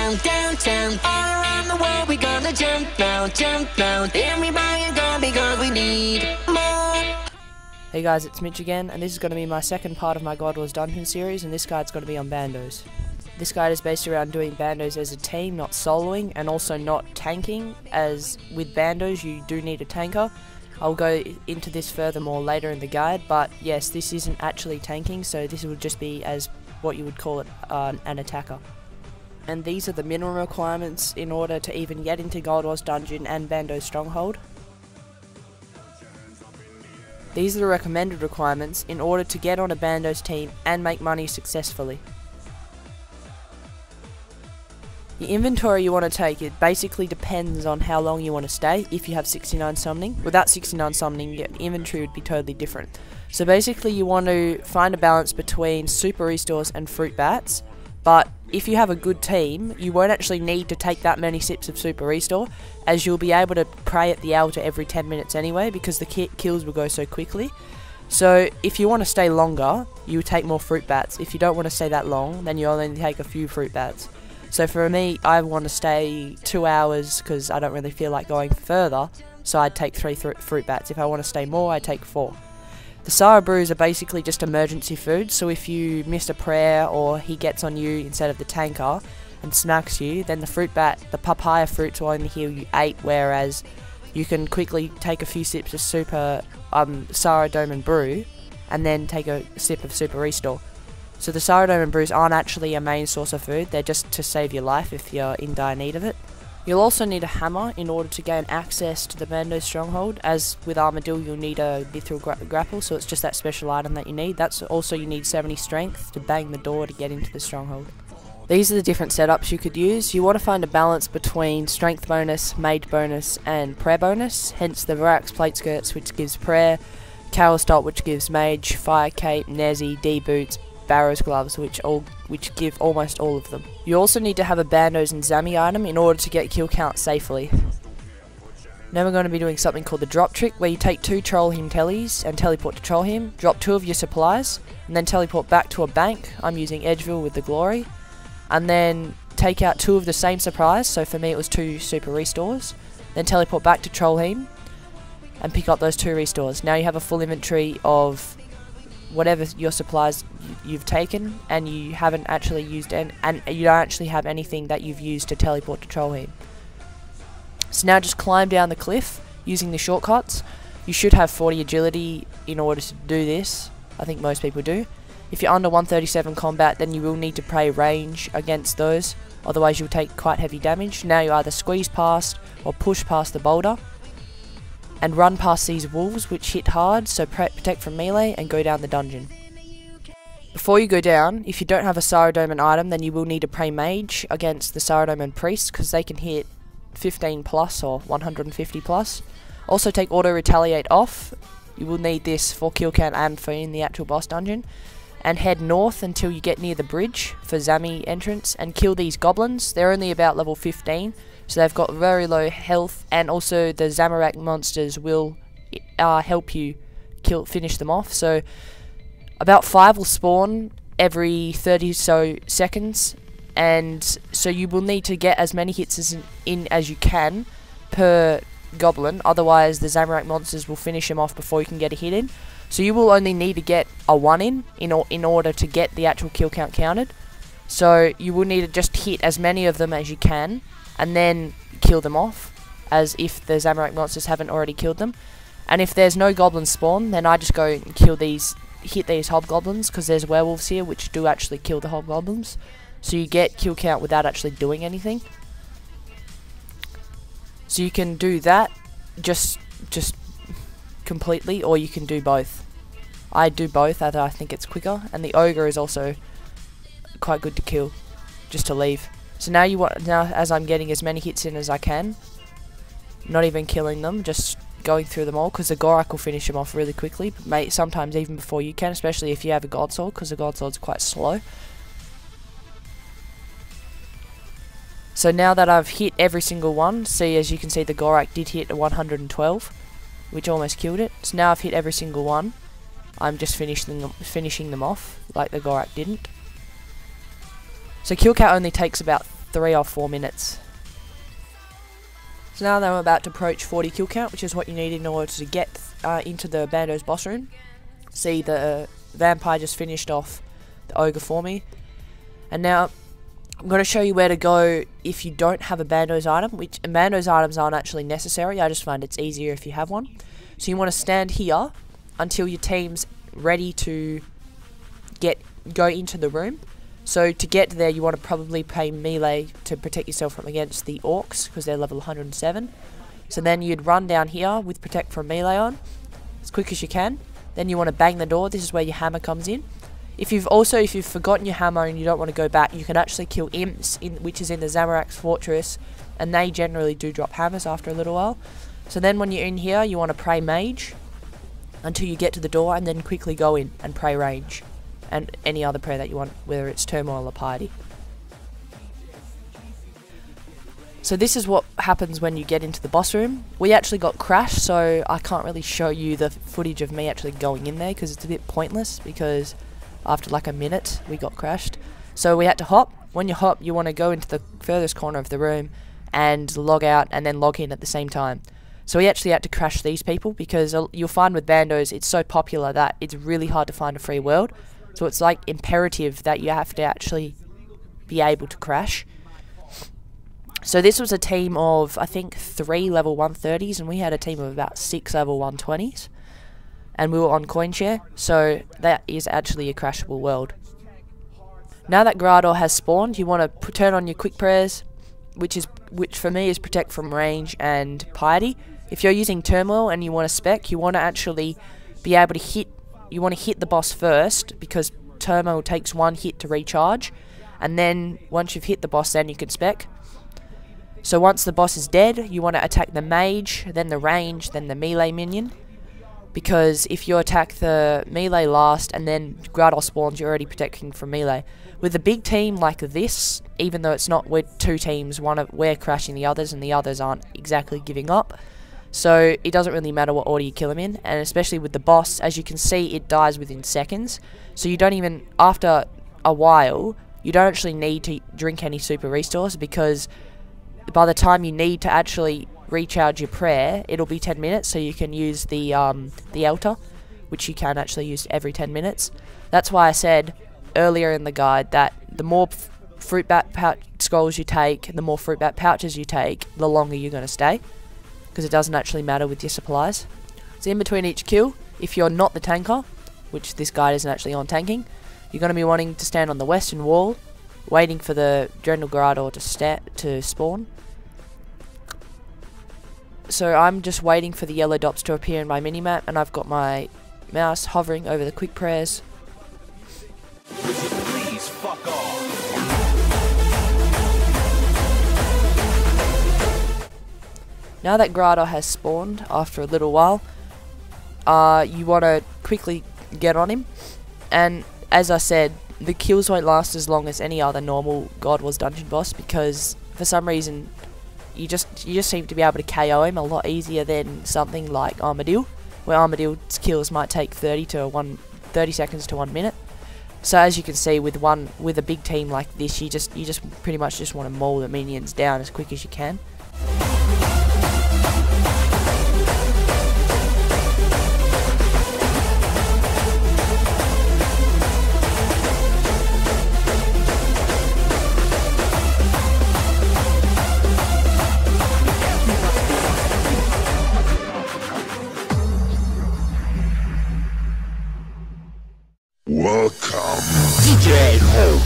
down, downtown. All around the world we gonna jump now, everybody gonna because we need more. Hey guys, it's Mitch again, and this is going to be my second part of my God Wars Dungeon series, and this guide's going to be on Bandos. This guide is based around doing Bandos as a team, not soloing, and also not tanking, as with Bandos you do need a tanker. I'll go into this furthermore later in the guide, but yes, this isn't actually tanking, so this would just be as what you would call it, an attacker. And these are the minimum requirements in order to even get into God Wars Dungeon and Bandos Stronghold. These are the recommended requirements in order to get on a Bandos team and make money successfully. The inventory you want to take, it basically depends on how long you want to stay. If you have 69 summoning, without 69 summoning, your inventory would be totally different. So basically you want to find a balance between super restores and fruit bats, but if you have a good team, you won't actually need to take that many sips of super restore, as you'll be able to pray at the altar every 10 minutes anyway, because the kills will go so quickly. So if you want to stay longer, you take more fruit bats. If you don't want to stay that long, then you only take a few fruit bats. So for me, I want to stay 2 hours because I don't really feel like going further, so I'd take 3 fruit bats. If I want to stay more, I take 4. The Sour Brews are basically just emergency food, so if you miss a prayer or he gets on you instead of the tanker and smacks you, then the fruit bat, the papaya fruits will only heal you 8, whereas you can quickly take a few sips of super Sour Dome and Brew and then take a sip of super restore. So the Sour Dome and Brews aren't actually a main source of food, they're just to save your life if you're in dire need of it. You'll also need a hammer in order to gain access to the Bandos Stronghold, as with Armadillo you'll need a Mithril Grapple, so it's just that special item that you need. That's also you need 70 strength to bang the door to get into the Stronghold. These are the different setups you could use. You want to find a balance between strength bonus, mage bonus, and prayer bonus, hence the Varax plate skirts which gives prayer, Cowl Stop which gives mage, Fire Cape, Nezzy, D boots, Barrow's gloves which give almost all of them. You also need to have a Bandos and Zammy item in order to get kill count safely. Now we're going to be doing something called the drop trick, where you take 2 troll him tellies and teleport to troll him, drop 2 of your supplies, and then teleport back to a bank. I'm using Edgeville with the glory, and then take out 2 of the same supplies, so for me it was 2 super restores, then teleport back to troll him and pick up those 2 restores. Now you have a full inventory of whatever your supplies you've taken, and you haven't actually used and you don't actually have anything that you've used to teleport to troll him. So now just climb down the cliff using the shortcuts. You should have 40 agility in order to do this. I think most people do. If you're under 137 combat, then you will need to pray range against those, otherwise you'll take quite heavy damage. Now you either squeeze past or push past the boulder and run past these wolves which hit hard, so protect from melee and go down the dungeon. Before you go down, if you don't have a Saurodoman item, then you will need to pray mage against the Saurodoman priest, because they can hit 15 plus or 150 plus. Also take auto retaliate off. You will need this for kill count and for in the actual boss dungeon. And head north until you get near the bridge for Zammy entrance and kill these goblins. They're only about level 15, so they've got very low health, and also the Zamorak monsters will help you finish them off. So about 5 will spawn every 30 so seconds, and so you will need to get as many hits in as you can per goblin, otherwise the Zamorak monsters will finish them off before you can get a hit in. So you will only need to get a 1 in order to get the actual kill count counted. So you will need to just hit as many of them as you can and then kill them off, as if the Zamorak monsters haven't already killed them. And if there's no goblins spawn, then I just go and hit these hobgoblins, because there's werewolves here which do actually kill the hobgoblins. So you get kill count without actually doing anything. So you can do that just completely, or you can do both. I do both, as I think it's quicker, and the ogre is also quite good to kill, just to leave. So now as I'm getting as many hits in as I can, not even killing them, just going through them all, because the Gorak will finish them off really quickly, sometimes even before you can, especially if you have a God Sword, because the God Sword's quite slow. So now that I've hit every single one, see, as you can see, the Gorak did hit a 112, which almost killed it. So now I've hit every single one, I'm just finishing them off, like the Gorak didn't. So kill count only takes about 3 or 4 minutes. So now that I'm about to approach 40 kill count, which is what you need in order to get into the Bandos boss room. See, the vampire just finished off the ogre for me. And now I'm going to show you where to go if you don't have a Bandos item, which Bandos items aren't actually necessary. I just find it's easier if you have one. So you want to stand here until your team's ready to go into the room. So to get there, you want to probably play melee to protect yourself from against the orcs, because they're level 107. So then you'd run down here with protect from melee on, as quick as you can. Then you want to bang the door. This is where your hammer comes in. If you've forgotten your hammer and you don't want to go back, you can actually kill imps, which is in the Zamorak's fortress, and they generally do drop hammers after a little while. So then when you're in here, you want to pray mage until you get to the door, and then quickly go in and pray range. And any other prayer that you want, whether it's turmoil or piety. So this is what happens when you get into the boss room. We actually got crashed, so I can't really show you the footage of me actually going in there, because it's a bit pointless, because after like a minute we got crashed. So we had to hop. When you hop, you want to go into the furthest corner of the room and log out and then log in at the same time. So we actually had to crash these people, because you'll find with Bandos it's so popular that it's really hard to find a free world. So it's like imperative that you have to actually be able to crash. So this was a team of, I think, 3 level 130s, and we had a team of about 6 level 120s. And we were on coin share, so that is actually a crashable world. Now that Grador has spawned, you want to turn on your quick prayers, which for me is protect from range and piety. If you're using turmoil and you want to spec, you want to actually be able to hit. You want to hit the boss first, because turmoil takes 1 hit to recharge, and then once you've hit the boss, then you can spec. So once the boss is dead, you want to attack the mage, then the range, then the melee minion. Because if you attack the melee last and then Grador spawns, you're already protecting from melee. With a big team like this, even though it's not, we're 2 teams, we're crashing the others and the others aren't exactly giving up. So it doesn't really matter what order you kill him in, and especially with the boss, as you can see, it dies within seconds. So you don't even, after a while, you don't actually need to drink any super restores, because by the time you need to actually recharge your prayer, it'll be 10 minutes, so you can use the altar, which you can actually use every 10 minutes. That's why I said earlier in the guide that the more fruit bat pouch scrolls you take, the more fruit bat pouches you take, the longer you're going to stay, because it doesn't actually matter with your supplies. So in between each kill, if you're not the tanker, which this guide isn't actually on tanking, you're going to be wanting to stand on the western wall, waiting for the Drenal Grador to spawn. So I'm just waiting for the yellow dots to appear in my minimap, and I've got my mouse hovering over the quick prayers. Please fuck off. Now that Grador has spawned after a little while, you want to quickly get on him, and as I said, the kills won't last as long as any other normal God Wars dungeon boss, because for some reason you just seem to be able to KO him a lot easier than something like Armadillo, where Armadillo's kills might take 30 seconds to 1 minute. So as you can see, with a big team like this, you just pretty much just want to maul the minions down as quick as you can. Welcome, DJ Hope.